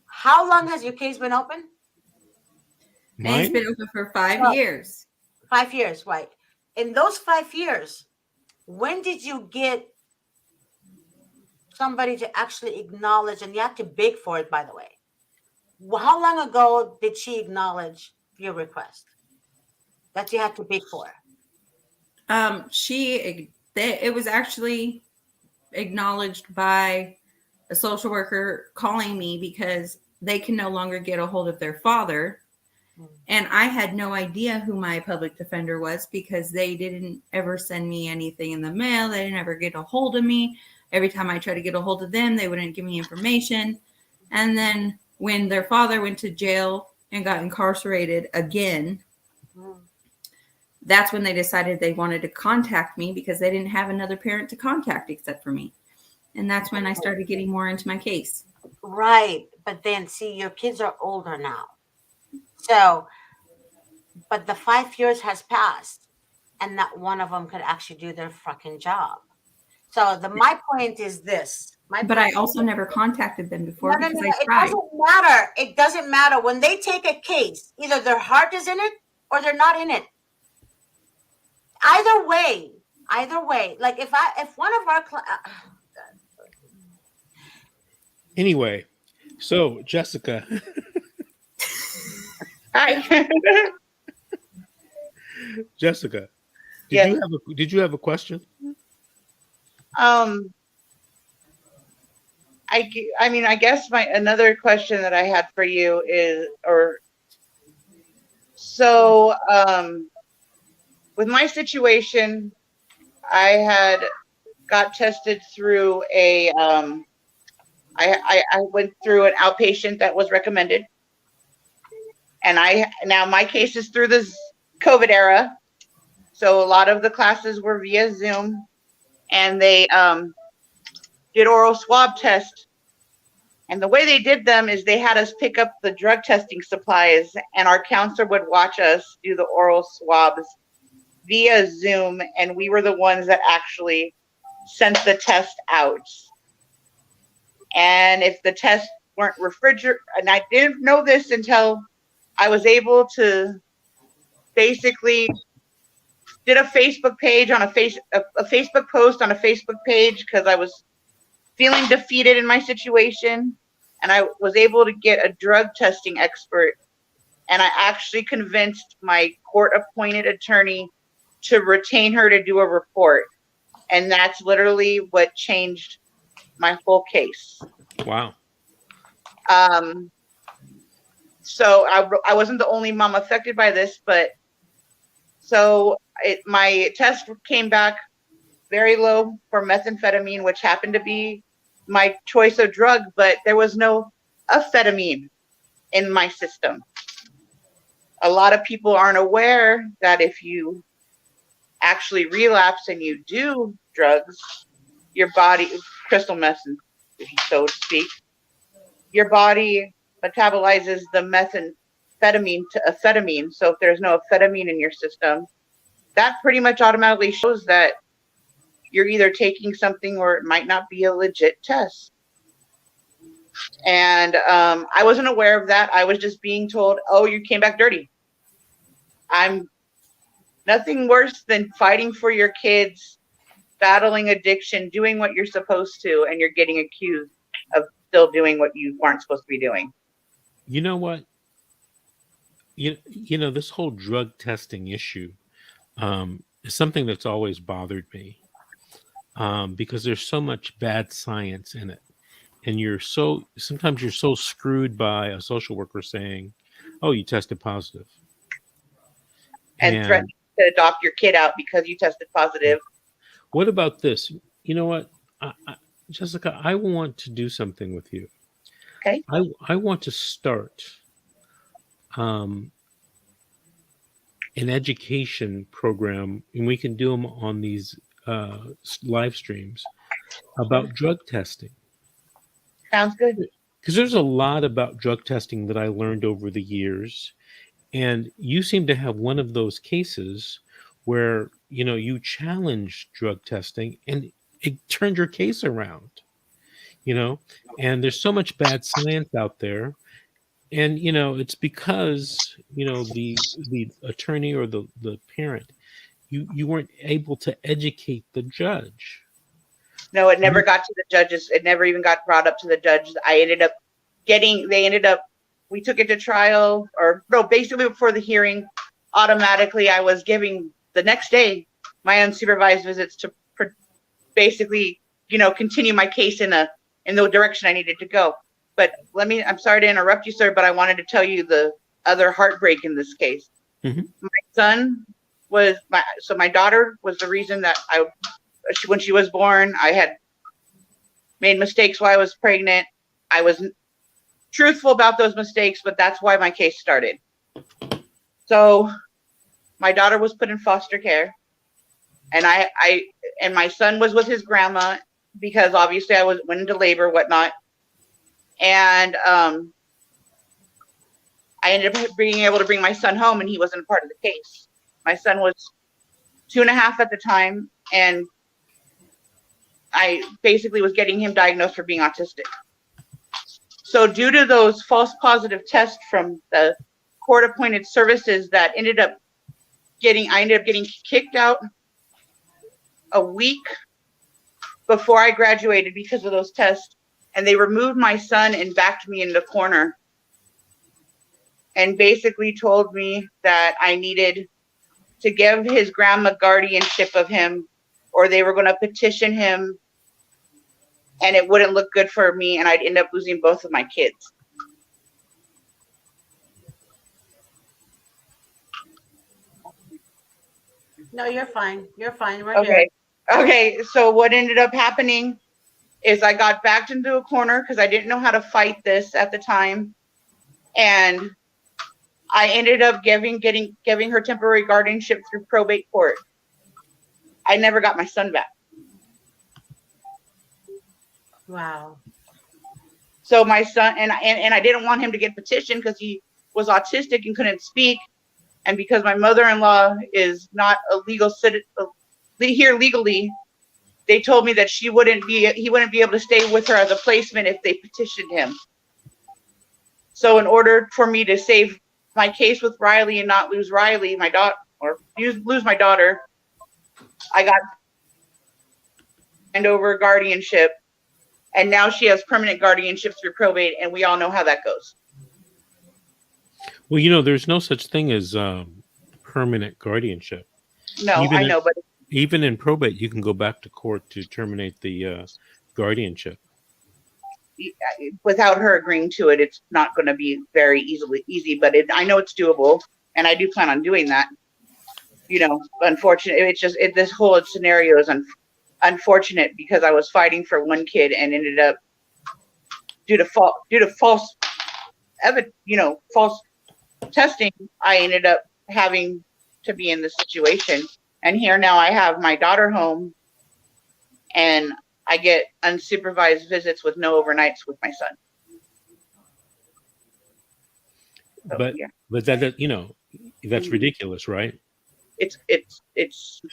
How long has your case been open? And it's been open for 5 years. 5 years, right? In those 5 years, when did you get somebody to actually acknowledge, and you have to beg for it, by the way? How long ago did she acknowledge your request that you had to beg for? It was actually acknowledged by a social worker calling me because they can no longer get a hold of their father. And I had no idea who my public defender was because they didn't ever send me anything in the mail. They didn't ever get a hold of me. Every time I tried to get a hold of them, they wouldn't give me information. And then when their father went to jail and got incarcerated again, that's when they decided they wanted to contact me because they didn't have another parent to contact except for me. And that's when I started getting more into my case. Right. But then, see, your kids are older now. So, but the 5 years has passed and not one of them could actually do their fucking job. So my point is this. But I also never contacted them before because I tried. It doesn't matter. It doesn't matter. When they take a case, either their heart is in it or they're not in it. Either way, like if one of our Anyway, so Jessica. Hi. Jessica, Yes. did you have a question? I mean, I guess another question that I had for you is, with my situation, I had got tested through I went through an outpatient that was recommended. And now my case is through this COVID era. So a lot of the classes were via Zoom, and they did oral swab test. And the way they did them is they had us pick up the drug testing supplies, and our counselor would watch us do the oral swabs via Zoom, and we were the ones that actually sent the test out. And if the tests weren't refrigerated, and I didn't know this until I was able to basically did a Facebook page on a Facebook post on a Facebook page because I was feeling defeated in my situation, and I was able to get a drug testing expert, and I actually convinced my court-appointed attorney to retain her to do a report, and that's literally what changed my whole case. Wow. So I wasn't the only mom affected by this, but my test came back very low for methamphetamine, which happened to be my choice of drug, but there was no amphetamine in my system. A lot of people aren't aware that if you actually relapse and you do drugs, your body, crystal meth, so to speak, your body metabolizes the methamphetamine to amphetamine. So if there's no amphetamine in your system, that pretty much automatically shows that you're either taking something or it might not be a legit test. And I wasn't aware of that. I was just being told, oh, you came back dirty. I'm nothing worse than fighting for your kids, battling addiction, doing what you're supposed to, and you're getting accused of still doing what you weren't supposed to be doing. You know what? You know, this whole drug testing issue is something that's always bothered me. because there's so much bad science in it. And sometimes you're so screwed by a social worker saying, "Oh, you tested positive," And and threatening to adopt your kid out because you tested positive. what about this? You know what, Jessica? I want to do something with you. Okay. I want to start um, an education program, and we can do them on these live streams about drug testing. Sounds good. Because there's a lot about drug testing that I learned over the years, and you seem to have one of those cases where you challenged drug testing and it turned your case around. And there's so much bad science out there, and it's because the attorney or the parent, you weren't able to educate the judge. No, it never got to the judges. It never even got brought up to the judge. We took it to trial, or no, basically before the hearing, automatically I was giving the next day my unsupervised visits to basically, continue my case in the direction I needed to go. But I'm sorry to interrupt you, sir, but I wanted to tell you the other heartbreak in this case. Mm-hmm. My daughter was the reason that when she was born, I had made mistakes while I was pregnant. I was truthful about those mistakes, but that's why my case started. So my daughter was put in foster care, and and my son was with his grandma because obviously I went into labor, whatnot. And I ended up being able to bring my son home, and he wasn't a part of the case. My son was 2.5 at the time, and I basically was getting him diagnosed for being autistic. So due to those false positive tests from the court-appointed services that I ended up getting kicked out a week before I graduated because of those tests, and they removed my son and backed me in the corner and basically told me that I needed to give his grandma guardianship of him, or they were going to petition him, and it wouldn't look good for me, and I'd end up losing both of my kids. No, you're fine. You're fine. We're Okay. here. Okay. So what ended up happening is I got backed into a corner because I didn't know how to fight this at the time, and I ended up giving her temporary guardianship through probate court. I never got my son back. Wow. So my son, and I didn't want him to get petitioned because he was autistic and couldn't speak, and because my mother-in-law is not a legal citizen here legally, they told me that he wouldn't be able to stay with her as a placement if they petitioned him. So in order for me to save my case with Riley and not lose Riley, my daughter, or lose my daughter, I got hand over guardianship, and now she has permanent guardianship through probate, and we all know how that goes. Well, there's no such thing as permanent guardianship. No, I know, but even in probate, you can go back to court to terminate the guardianship. Without her agreeing to it, it's not going to be very easy, but I know it's doable, and I do plan on doing that. Unfortunately, it's just this whole scenario is unfortunate because I was fighting for one kid and ended up due to false testing, I ended up having to be in this situation. And here now I have my daughter home, and I get unsupervised visits with no overnights with my son. So, but that that's ridiculous, right? It's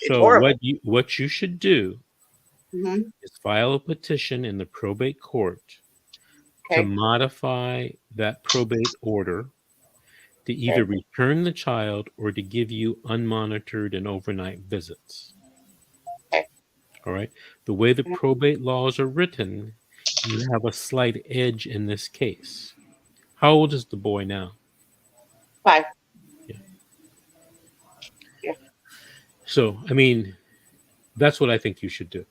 so horrible. What you should do Mm-hmm. is file a petition in the probate court to modify that probate order to either return the child or to give you unmonitored and overnight visits. Okay. All right. The way the probate laws are written, you have a slight edge in this case. How old is the boy now? 5. So, that's what I think you should do.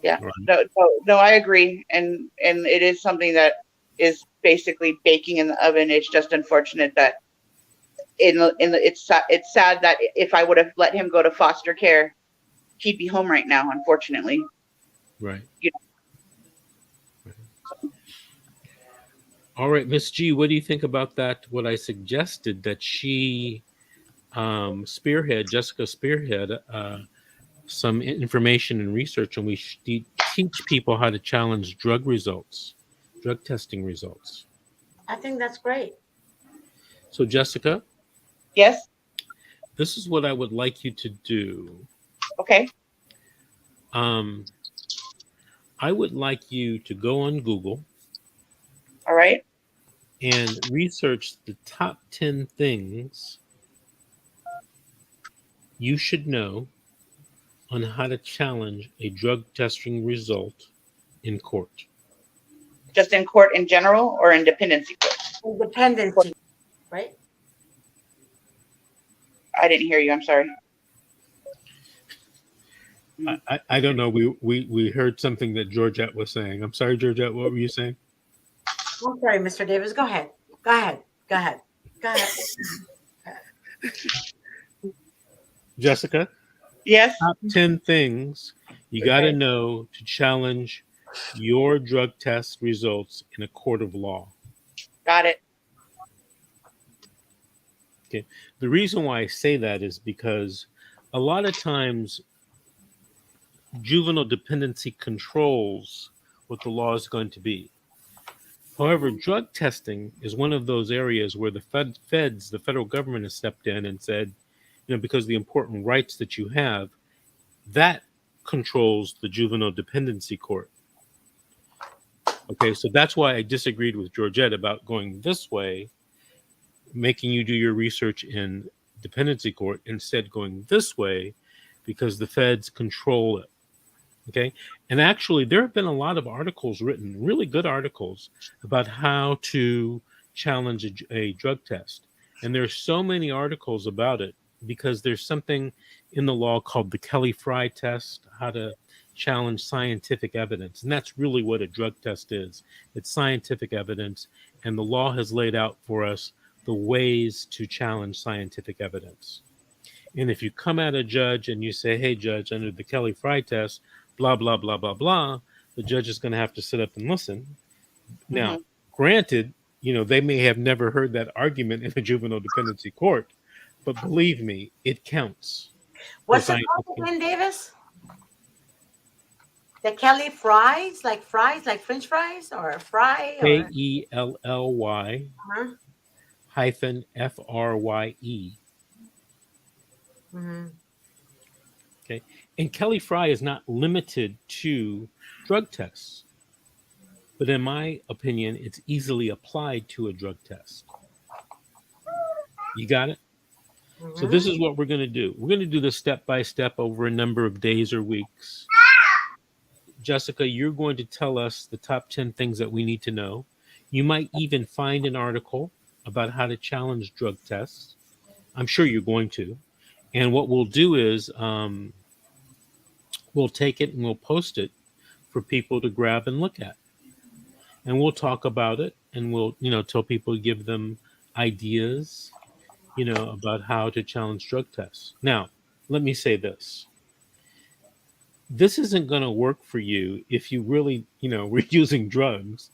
Yeah. Right. No, I agree. And it is something that is basically baking in the oven. It's just unfortunate that it's sad that if I would have let him go to foster care, he'd be home right now, unfortunately. Right. You All right, Miss G, what do you think about that? What I suggested that she Jessica spearhead some information and research, and we teach people how to challenge drug results, drug testing results. I think that's great. So, Jessica, Yes. this is what I would like you to do. Okay. Um, I would like you to go on Google All right. and research the top 10 things you should know on how to challenge a drug testing result in court. Just in court in general or in dependency court? Independency, right? I didn't hear you. I'm sorry. I don't know. We heard something that Georgette was saying. I'm sorry, Georgette. What were you saying? I'm sorry, Mr. Davis. Go ahead. Go ahead. Go ahead. Go ahead. Jessica, Yes. top 10 things you got to know to challenge your drug test results in a court of law. Got it. Okay. The reason why I say that is because a lot of times juvenile dependency controls what the law is going to be. However, drug testing is one of those areas where the feds, the federal government, has stepped in and said, because of the important rights that you have, that controls the juvenile dependency court. Okay, so that's why I disagreed with Georgette about going this way, making you do your research in dependency court, instead going this way, because the feds control it. Okay, and actually there have been a lot of articles written, really good articles, about how to challenge a drug test. And there's so many articles about it because there's something in the law called the Kelly-Frye test, how to challenge scientific evidence. And that's really what a drug test is. It's scientific evidence, and the law has laid out for us the ways to challenge scientific evidence. And if you come at a judge and you say, hey, judge, under the Kelly-Frye test, blah, blah, blah, blah, blah, the judge is going to have to sit up and listen. Now, granted, they may have never heard that argument in a juvenile dependency court, but believe me, it counts. What's it called again, Davis? The Kelly fries, like French fries, or fry? Or... Kelly hyphen FRYE. Mm-hmm. Okay. And Kelly-Frye is not limited to drug tests, but in my opinion, it's easily applied to a drug test. You got it? Mm-hmm. So this is what we're going to do. We're going to do this step by step over a number of days or weeks. Jessica, you're going to tell us the top 10 things that we need to know. You might even find an article about how to challenge drug tests. I'm sure you're going to. And what we'll do is we'll take it and we'll post it for people to grab and look at. And we'll talk about it, and we'll, tell people, give them ideas, about how to challenge drug tests. Now, let me say this. This isn't going to work for you if you really, were using drugs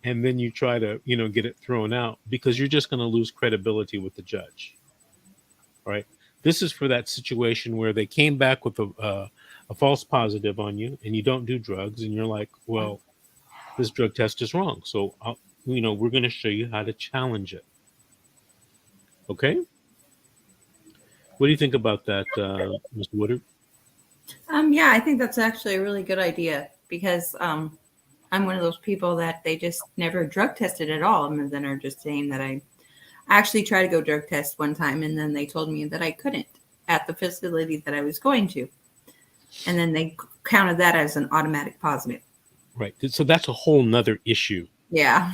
and then you try to, get it thrown out, because you're just going to lose credibility with the judge. All right. This is for that situation where they came back with a false positive on you and you don't do drugs, and you're like, well, this drug test is wrong. So, we're going to show you how to challenge it. Okay. What do you think about that, Mr. Woodard? Yeah, I think that's actually a really good idea, because I'm one of those people that they just never drug tested at all, and then are just saying that I actually tried to go drug test one time, and then they told me that I couldn't at the facility that I was going to, and then they counted that as an automatic positive. Right. So that's a whole nother issue. Yeah.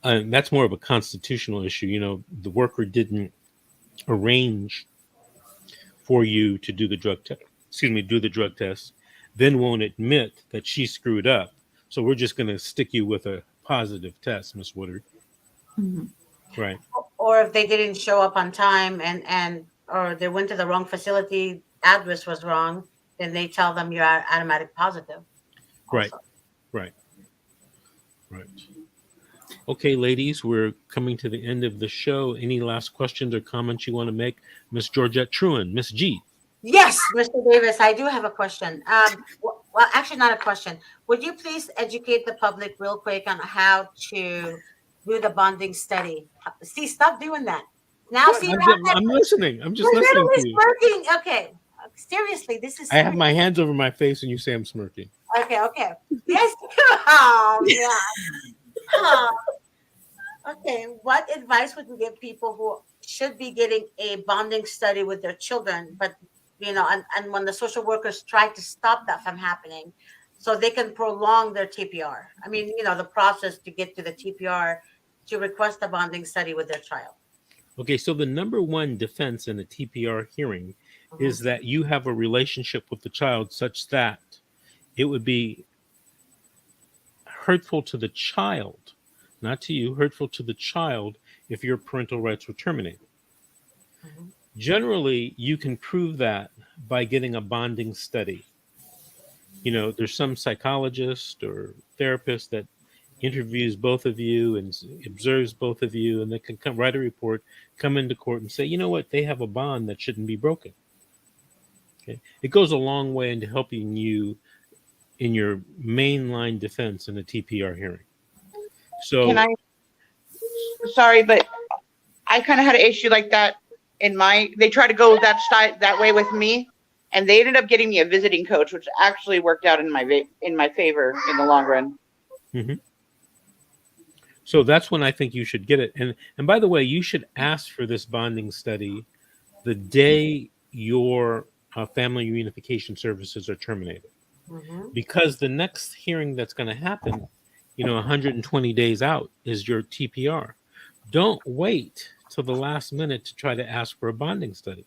That's more of a constitutional issue. The worker didn't arrange for you to do the drug test. Do the drug test. then won't admit that she screwed up. So we're just going to stick you with a positive test, Miss Woodard. Mhm. Right. Or if they didn't show up on time and or they went to the wrong facility, address was wrong, then they tell them you're automatic positive. Right. Also. Right. Right. Okay, ladies, we're coming to the end of the show. Any last questions or comments you want to make? Miss Georgette Truan, Miss G. Yes, Mr. Davis, I do have a question. Well, actually, not a question. Would you please educate the public real quick on how to do the bonding study? See, stop doing that. Now, What? see, I'm listening. I'm just you're listening to literally you. smirking. Okay, seriously, this is I have serious. my hands over my face and you say I'm smirking. Okay. Yes. Oh, yeah. Huh. Okay. What advice would you give people who should be getting a bonding study with their children, but and when the social workers try to stop that from happening, so they can prolong their TPR? I mean, the process to get to the TPR to request a bonding study with their child. Okay, so the number one defense in a TPR hearing Mhm. is that you have a relationship with the child such that it would be hurtful to the child, not to you, hurtful to the child if your parental rights were terminated. Mhm. Generally, you can prove that by getting a bonding study. There's some psychologist or therapist that interviews both of you and observes both of you, and they can come write a report, come into court and say, you know what, they have a bond that shouldn't be broken. Okay, it goes a long way into helping you in your mainline defense in a TPR hearing. Can So, I? Sorry, but I kind of had an issue like that they tried to go that way with me, and they ended up getting me a visiting coach, which actually worked out in my favor in the long run. mhm. So that's when I think you should get it. And by the way, you should ask for this bonding study the day your family reunification services are terminated, Mhm. because the next hearing that's going to happen, 120 days out is your TPR. Don't wait till the last minute to try to ask for a bonding study.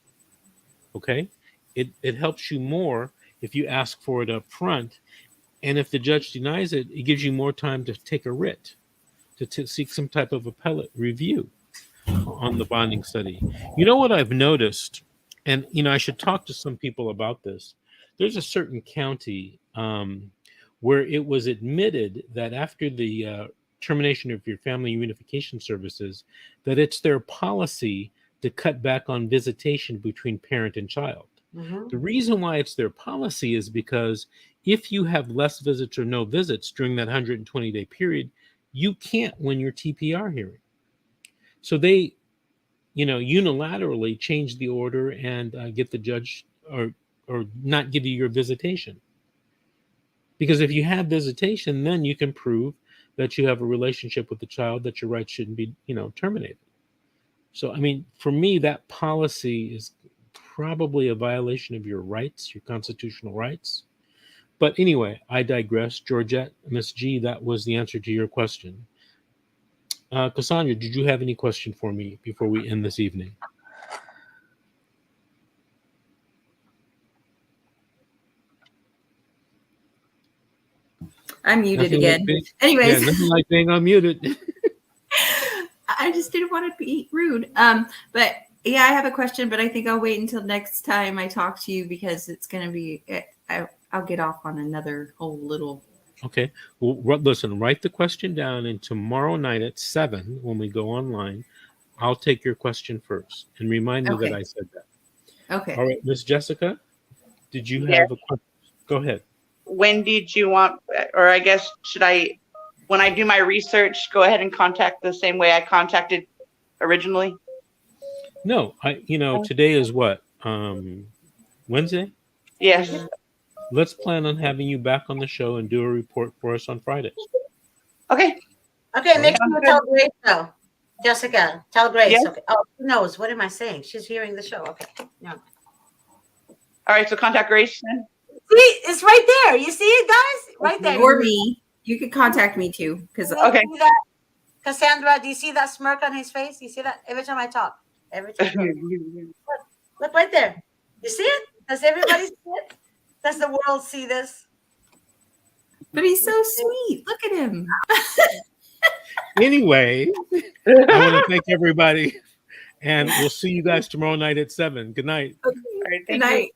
Okay, it helps you more if you ask for it up front, and if the judge denies it, it gives you more time to take a writ to seek some type of appellate review on the bonding study. You know what I've noticed, and I should talk to some people about this. There's a certain county where it was admitted that after the termination of your family reunification services, that it's their policy to cut back on visitation between parent and child. Mhm. The reason why it's their policy is because if you have less visits or no visits during that 120-day period, you can't win your TPR hearing. So they, unilaterally change the order and get the judge or not give you your visitation. Because if you have visitation, then you can prove that you have a relationship with the child, that your rights shouldn't be, terminated. So, I mean, for me, that policy is probably a violation of your rights, your constitutional rights. But anyway, I digress. Georgette, Miss G, that was the answer to your question. Cassandra, did you have any question for me before we end this evening? I'm muted Nothing like again. being, yeah, Anyways, nothing like being unmuted. I just didn't want to be rude. But yeah, I have a question, but I think I'll wait until next time I talk to you because it's going to be, I'll get off on another whole little. Okay. Well, listen, write the question down, and tomorrow night at 7, when we go online, I'll take your question first and remind me that Okay. I said that. Okay. All right, Miss Jessica, did you Yeah. have a question? Go ahead. When did you want, or I guess, when I do my research, go ahead and contact the same way I contacted originally? No, today is what? Wednesday? Yes. Let's plan on having you back on the show and do a report for us on Fridays. Okay. Okay, make Sounds sure you good. tell Grace though. Jessica, tell Grace. Yes. Okay. Oh, who knows? What am I saying? She's hearing the show. Okay. No. All right. So contact Grace then. See, it's right there. You see it, guys? Right there. Or me. You could contact me too. Because Okay. See that? Cassandra, do you see that smirk on his face? You see that every time I talk? Every time. Look right there. You see it? Does everybody see it? Does the world see this? But he's so sweet. Look at him. Anyway, I want to thank everybody, and we'll see you guys tomorrow night at 7. Good night. All right, Good thank you. night.